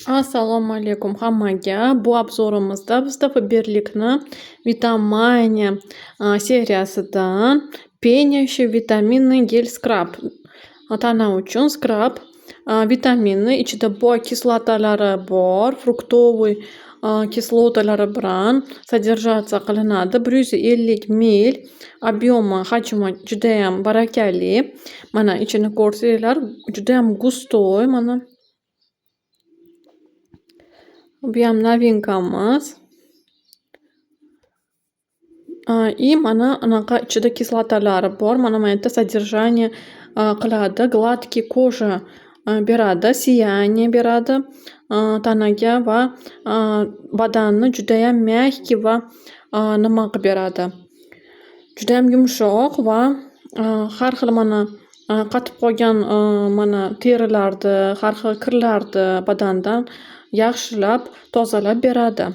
Assalomu alaykum hammaga. Bu obzorimizda bizda Faberlikni Vitamania seriyasidan Penish vitaminli gel skrab. Tana uchun skrab vitaminli, ichida boy kislotalari bor, fruktoviy kislotalari bilan sodержаться qilinadi. 150 ml, объёми, hajmi judayam barakali. Mana ichini ko'rsanglar, judayam gustoy mana. Buyam novinkamiz. И mana anaqa ichida kislotalari bor. Mana bu yerda содержание qiladi. Gladкий кожа beradi, сияние beradi tanaga va badanni judayam мягкий va nima qilib beradi. Judayam yumshoq va har xil mana qatib qolgan mana terilarni, har xil kirlarni badandan yaxshilab tozalab beradi.